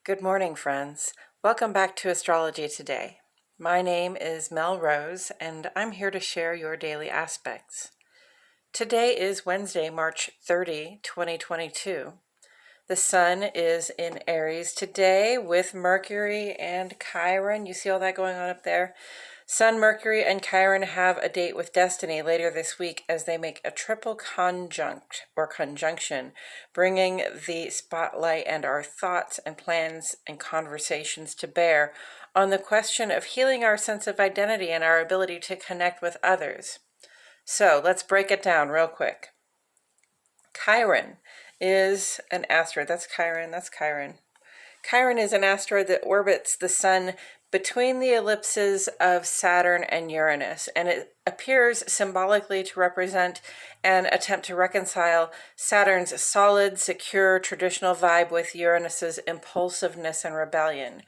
Good morning, friends. Welcome back to Astrology Today. My name is Mel Rose, and I'm here to share your daily aspects. Today is Wednesday, March 30, 2022. The sun is in Aries today with Mercury and Chiron. You see all that going on up there? Sun, Mercury, and Chiron have a date with destiny later this week as they make a triple conjunct or conjunction, bringing the spotlight and our thoughts and plans and conversations to bear on the question of healing our sense of identity and our ability to connect with others. So let's break it down real quick. Chiron is an asteroid. That's Chiron. Chiron is an asteroid that orbits the sun between the ellipses of Saturn and Uranus, and it appears symbolically to represent an attempt to reconcile Saturn's solid, secure, traditional vibe with Uranus's impulsiveness and rebellion.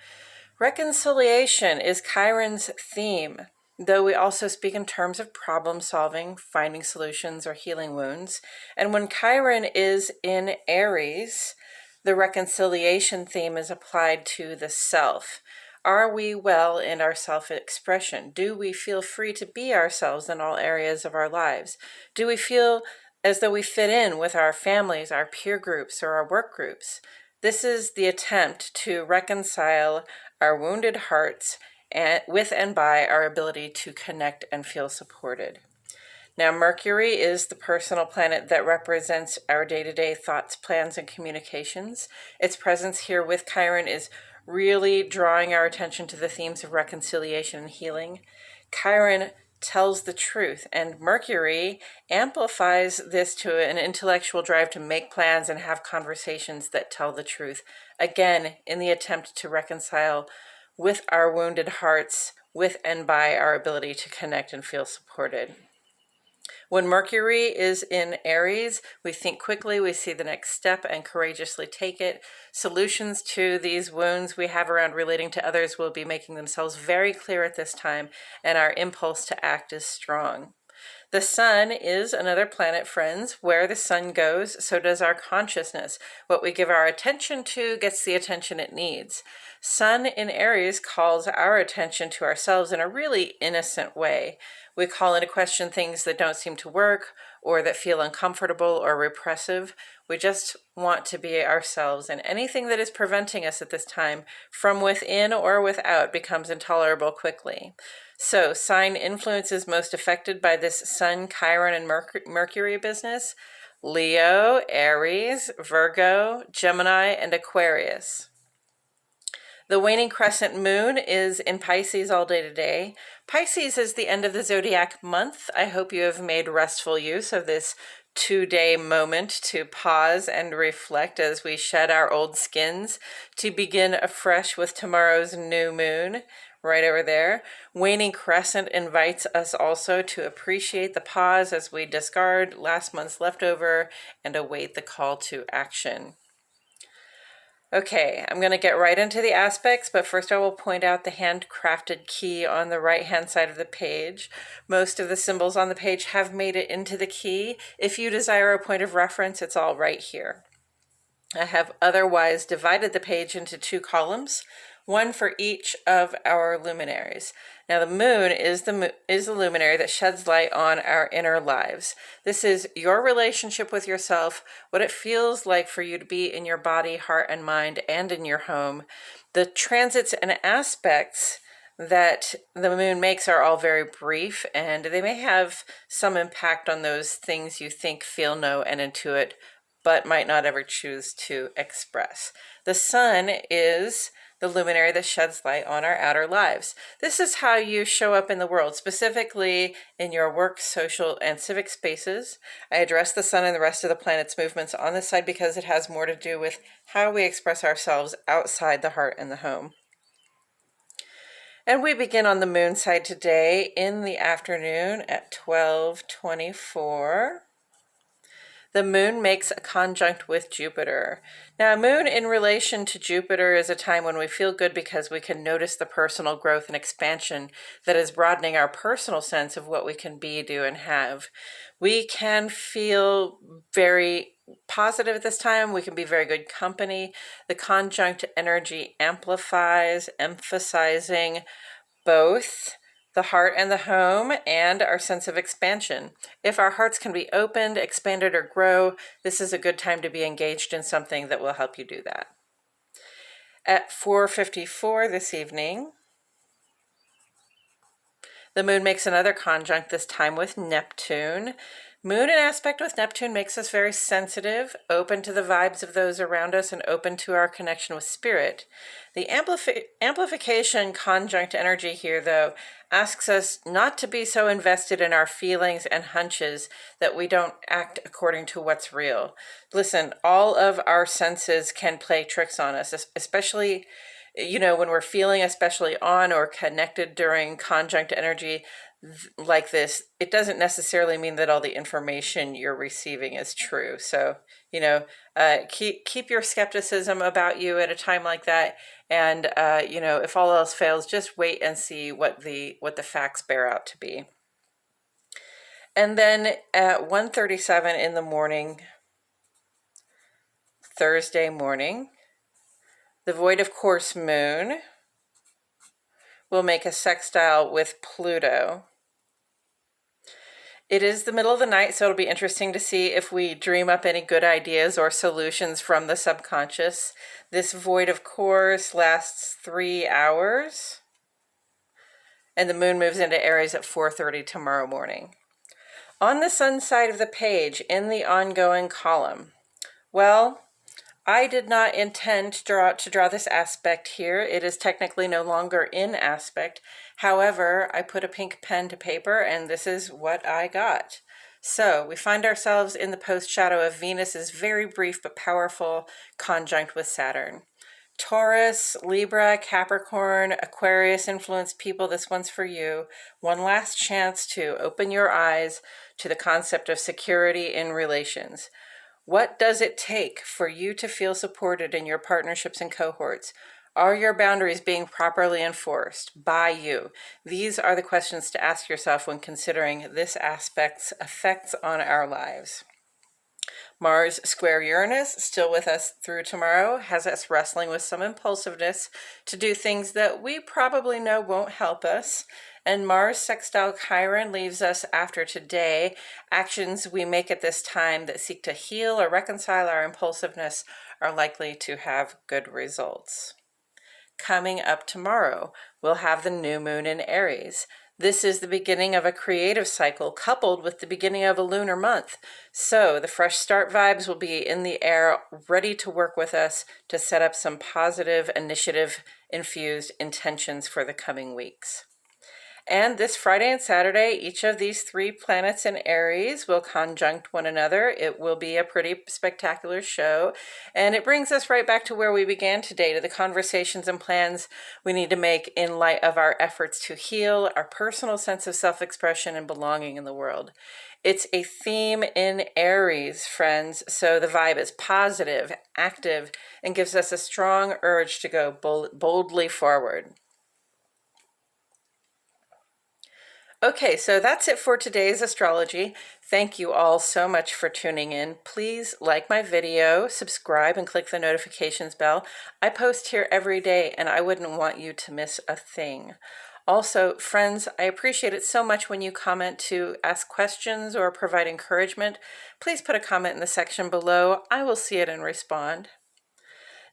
Reconciliation is Chiron's theme, though we also speak in terms of problem solving, finding solutions, or healing wounds. And when Chiron is in Aries, the reconciliation theme is applied to the self. Are we well in our self-expression? Do we feel free to be ourselves in all areas of our lives? Do we feel as though we fit in with our families, our peer groups, or our work groups? This is the attempt to reconcile our wounded hearts with and by our ability to connect and feel supported. Now, Mercury is the personal planet that represents our day-to-day thoughts, plans, and communications. Its presence here with Chiron is really drawing our attention to the themes of reconciliation and healing. Chiron tells the truth, and Mercury amplifies this to an intellectual drive to make plans and have conversations that tell the truth, again, in the attempt to reconcile with our wounded hearts, with and by our ability to connect and feel supported. When Mercury is in Aries, we think quickly, we see the next step and courageously take it. Solutions to these wounds we have around relating to others will be making themselves very clear at this time, and our impulse to act is strong. The sun is another planet, friends. Where the sun goes, so does our consciousness. What we give our attention to gets the attention it needs. Sun in Aries calls our attention to ourselves in a really innocent way. We call into question things that don't seem to work or that feel uncomfortable or repressive. We just want to be ourselves, and anything that is preventing us at this time from within or without becomes intolerable quickly. So, sign influences most affected by this Sun, Chiron, and Mercury business: Leo, Aries, Virgo, Gemini, and Aquarius. The waning crescent moon is in Pisces all day today. Pisces is the end of the zodiac month. I hope you have made restful use of this 2-day moment to pause and reflect as we shed our old skins to begin afresh with tomorrow's new moon. Right over there. Waning crescent invites us also to appreciate the pause as we discard last month's leftover and await the call to action. Okay, I'm going to get right into the aspects, but first I will point out the handcrafted key on the right-hand side of the page. Most of the symbols on the page have made it into the key. If you desire a point of reference, it's all right here. I have otherwise divided the page into 2 columns, one for each of our luminaries. Now, the moon is the luminary that sheds light on our inner lives. This is your relationship with yourself, what it feels like for you to be in your body, heart, and mind, and in your home. The transits and aspects that the moon makes are all very brief, and they may have some impact on those things you think, feel, know, and intuit, but might not ever choose to express. The sun is the luminary that sheds light on our outer lives. This is how you show up in the world, specifically in your work, social, and civic spaces. I address the sun and the rest of the planet's movements on this side because it has more to do with how we express ourselves outside the heart and the home. And we begin on the moon side today in the afternoon at 12:24. The moon makes a conjunct with Jupiter. Now, moon in relation to Jupiter is a time when we feel good because we can notice the personal growth and expansion that is broadening our personal sense of what we can be, do, and have. We can feel very positive at this time. We can be very good company. The conjunct energy amplifies, emphasizing both the heart and the home and our sense of expansion. If our hearts can be opened, expanded, or grow, this is a good time to be engaged in something that will help you do that. At 4:54 this evening, the moon makes another conjunct, this time with Neptune. Moon in aspect with Neptune makes us very sensitive, open to the vibes of those around us, and open to our connection with spirit. The amplification conjunct energy here, though, asks us not to be so invested in our feelings and hunches that we don't act according to what's real. Listen, all of our senses can play tricks on us, especially when we're feeling especially on or connected during conjunct energy like this. It doesn't necessarily mean that all the information you're receiving is true. So, keep your skepticism about you at a time like that. And, if all else fails, just wait and see what the facts bear out to be. And then at 1:37 in the morning, Thursday morning, the void of course moon will make a sextile with Pluto. It is the middle of the night, so it'll be interesting to see if we dream up any good ideas or solutions from the subconscious. This void of course lasts 3 hours, and the moon moves into Aries at 4:30 tomorrow morning. On the sun side of the page, in the ongoing column, well, I did not intend to draw this aspect here. It is technically no longer in aspect. However, I put a pink pen to paper, and this is what I got. So we find ourselves in the post shadow of Venus's very brief but powerful conjunct with Saturn. Taurus, Libra, Capricorn, Aquarius influenced people, this one's for you. One last chance to open your eyes to the concept of security in relations. What does it take for you to feel supported in your partnerships and cohorts? Are your boundaries being properly enforced by you? These are the questions to ask yourself when considering this aspect's effects on our lives. Mars square Uranus, still with us through tomorrow, has us wrestling with some impulsiveness to do things that we probably know won't help us. And Mars sextile Chiron leaves us after today. Actions we make at this time that seek to heal or reconcile our impulsiveness are likely to have good results. Coming up tomorrow, we'll have the new moon in Aries. This is the beginning of a creative cycle coupled with the beginning of a lunar month. So the fresh start vibes will be in the air, ready to work with us to set up some positive initiative-infused intentions for the coming weeks. And this Friday and Saturday, each of these 3 planets in Aries will conjunct one another. It will be a pretty spectacular show. And it brings us right back to where we began today, to the conversations and plans we need to make in light of our efforts to heal our personal sense of self-expression and belonging in the world. It's a theme in Aries, friends, so the vibe is positive, active, and gives us a strong urge to go boldly forward. Okay, so that's it for today's astrology. Thank you all so much for tuning in. Please like my video, subscribe, and click the notifications bell. I post here every day, and I wouldn't want you to miss a thing. Also, friends, I appreciate it so much when you comment to ask questions or provide encouragement. Please put a comment in the section below. I will see it and respond.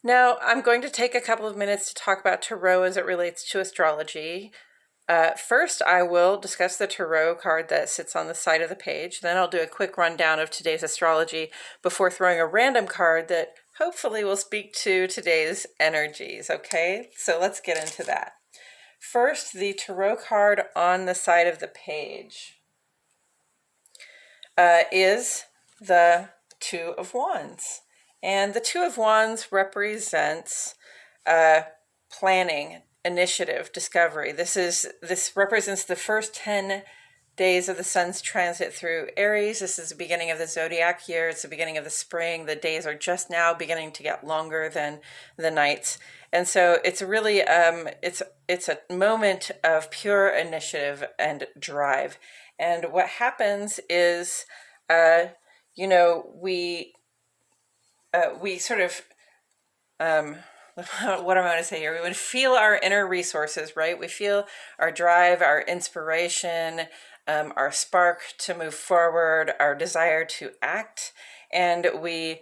Now, I'm going to take a couple of minutes to talk about tarot as it relates to astrology. First, I will discuss the tarot card that sits on the side of the page. Then I'll do a quick rundown of today's astrology before throwing a random card that hopefully will speak to today's energies, okay? So let's get into that. First, the tarot card on the side of the page is the Two of Wands. And the Two of Wands represents planning, initiative, discovery. This represents the first 10 days of the sun's transit through Aries. This is the beginning of the zodiac year. It's the beginning of the spring. The days are just now beginning to get longer than the nights. And so it's really, it's a moment of pure initiative and drive. And what happens is, we we sort of, what am I going to say here? We would feel our inner resources, right? We feel our drive, our inspiration, our spark to move forward, our desire to act, and we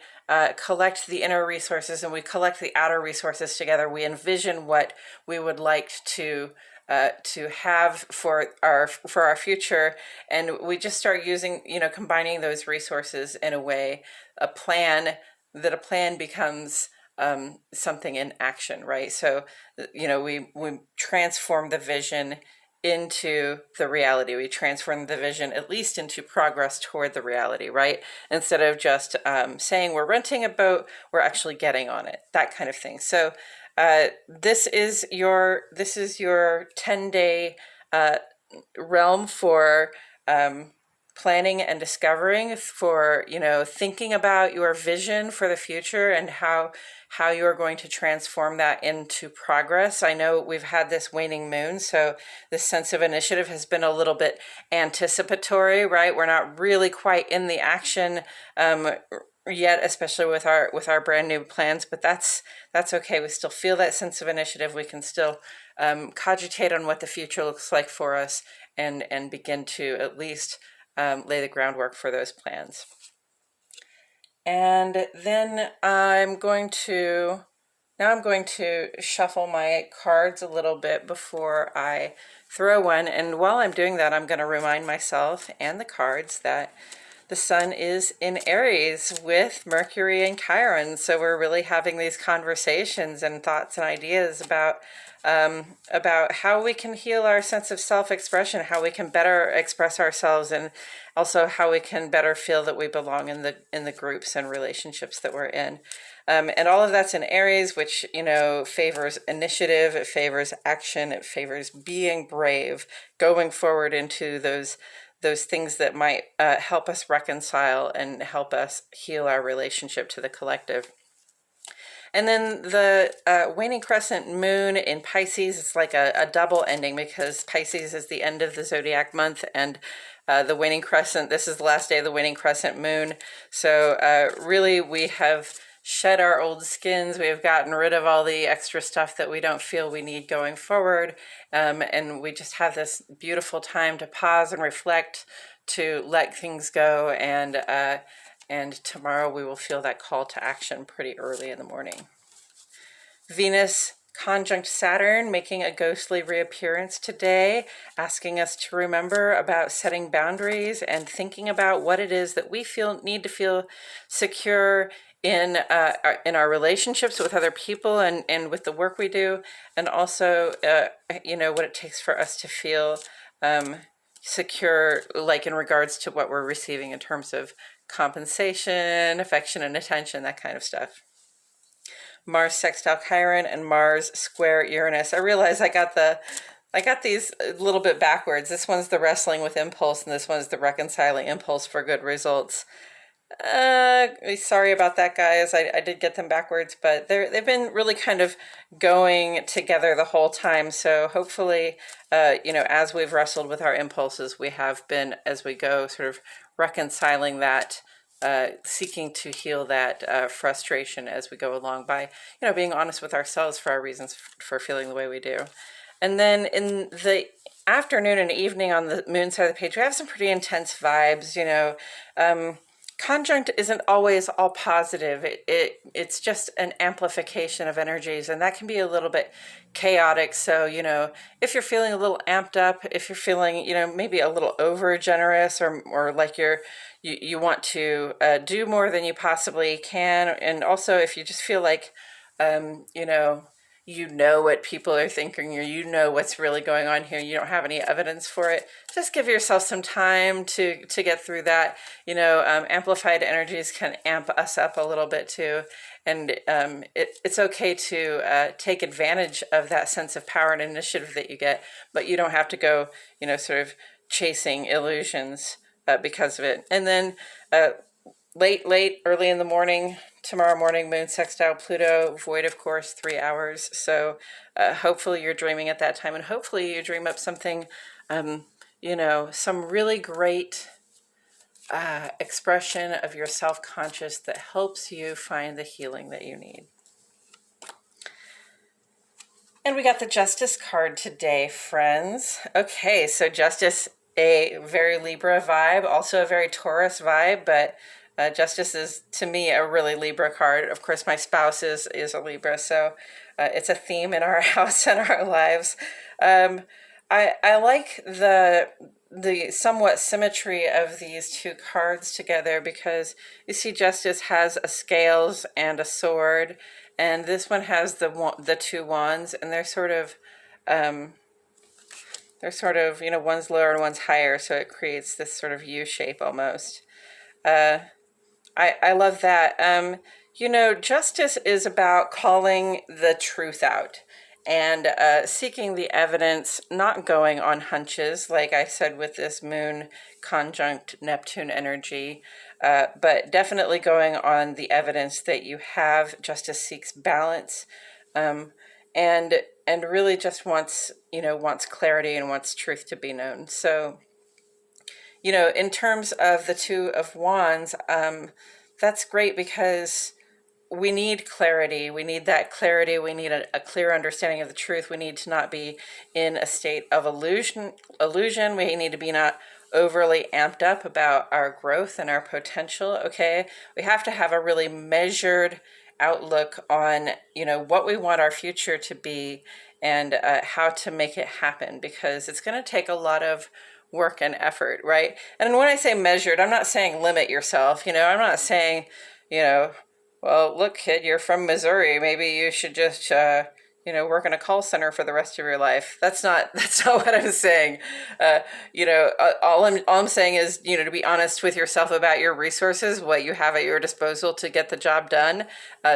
collect the inner resources and we collect the outer resources together. We envision what we would like to have for our future, and we just start using, combining those resources in a way, a plan a plan becomes something in action, right? So, we transform the vision into the reality. We transform the vision at least into progress toward the reality, right? Instead of just saying we're renting a boat, we're actually getting on it, that kind of thing. So this is your 10-day realm for planning and discovering, for thinking about your vision for the future and how you are going to transform that into progress. I know we've had this waning moon, so this sense of initiative has been a little bit anticipatory, right? We're not really quite in the action yet, especially with our brand new plans, but that's okay. We still feel that sense of initiative. We can still cogitate on what the future looks like for us and begin to at least lay the groundwork for those plans. And then I'm going to shuffle my cards a little bit before I throw one. And while I'm doing that, I'm going to remind myself and the cards that the sun is in Aries with Mercury and Chiron. So we're really having these conversations and thoughts and ideas about how we can heal our sense of self-expression, how we can better express ourselves, and also how we can better feel that we belong in the groups and relationships that we're in. And all of that's in Aries, which, favors initiative, it favors action, it favors being brave, going forward into those things that might help us reconcile and help us heal our relationship to the collective. And then the waning crescent moon in Pisces, it's like a double ending, because Pisces is the end of the zodiac month, and the waning crescent, this is the last day of the waning crescent moon. So really we have shed our old skins. We have gotten rid of all the extra stuff that we don't feel we need going forward. And we just have this beautiful time to pause and reflect, to let things go. And tomorrow we will feel that call to action pretty early in the morning. Venus conjunct Saturn, making a ghostly reappearance today, asking us to remember about setting boundaries and thinking about what it is that we need to feel secure in our relationships with other people and with the work we do, and also what it takes for us to feel secure, like in regards to what we're receiving in terms of compensation, affection, and attention, that kind of stuff. Mars sextile Chiron and Mars square Uranus. I realize I got these a little bit backwards. This one's the wrestling with impulse, and this one's the reconciling impulse for good results. Sorry about that, guys. I did get them backwards, but they've been really kind of going together the whole time. So hopefully, as we've wrestled with our impulses, we have been, as we go, sort of reconciling that, seeking to heal that frustration as we go along by, being honest with ourselves for our reasons for feeling the way we do. And then in the afternoon and evening on the moon side of the page, we have some pretty intense vibes, Conjunct isn't always all positive. It's just an amplification of energies, and that can be a little bit chaotic. So, if you're feeling a little amped up, if you're feeling, maybe a little over generous, or like you want to do more than you possibly can, and also if you just feel like, what people are thinking, or what's really going on here, you don't have any evidence for it, just give yourself some time to get through that. Amplified energies can amp us up a little bit too, and it's okay to take advantage of that sense of power and initiative that you get, but you don't have to go sort of chasing illusions because of it. And then early in the morning, tomorrow morning, moon sextile Pluto, void of course, 3 hours. So hopefully you're dreaming at that time, and hopefully you dream up something, some really great expression of your self-conscious that helps you find the healing that you need. And we got the Justice card today, friends. Okay, so Justice, a very Libra vibe, also a very Taurus vibe, but Justice is, to me, a really Libra card. Of course, my spouse is a Libra, so it's a theme in our house and our lives. I like the somewhat symmetry of these two cards together, because you see Justice has a scales and a sword, and this one has the two wands, and they're sort of you know, one's lower and one's higher, so it creates this sort of U shape almost. I love that. You know, Justice is about calling the truth out and seeking the evidence, not going on hunches, like I said with this moon conjunct Neptune energy, but definitely going on the evidence that you have. Justice seeks balance, and really just wants clarity and wants truth to be known. So, you know, in terms of the Two of Wands, that's great, because we need clarity. We need that clarity. We need a clear understanding of the truth. We need to not be in a state of illusion. We need to be not overly amped up about our growth and our potential. Okay. We have to have a really measured outlook on, you know, what we want our future to be, and how to make it happen, because it's going to take a lot of work and effort, right? And when I say measured, I'm not saying limit yourself. You know, I'm not saying, you know, well, look, kid, you're from Missouri. Maybe you should just, you know, work in a call center for the rest of your life. That's not what I'm saying. You know, all I'm saying is, you know, to be honest with yourself about your resources, what you have at your disposal to get the job done,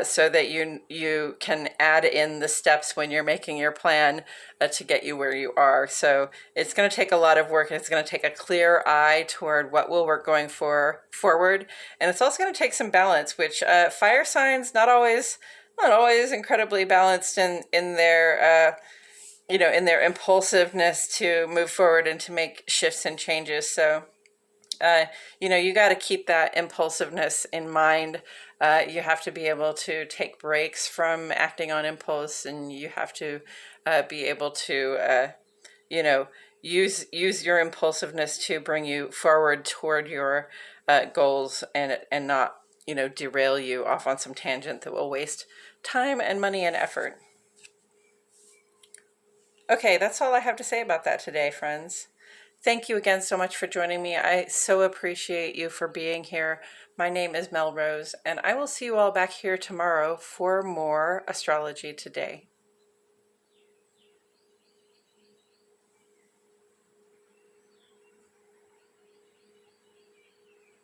so that you can add in the steps when you're making your plan to get you where you are. So it's going to take a lot of work, and it's going to take a clear eye toward what will work going forward. And it's also going to take some balance, which fire signs not always incredibly balanced in their you know, in their impulsiveness to move forward and to make shifts and changes. So you know, you got to keep that impulsiveness in mind. You have to be able to take breaks from acting on impulse, and you have to be able to you know, use your impulsiveness to bring you forward toward your goals, and not, you know, derail you off on some tangent that will waste time and money and effort. Okay, that's all I have to say about that today, friends. Thank you again so much for joining me. I so appreciate you for being here. My name is Mel Rose, and I will see you all back here tomorrow for more Astrology Today.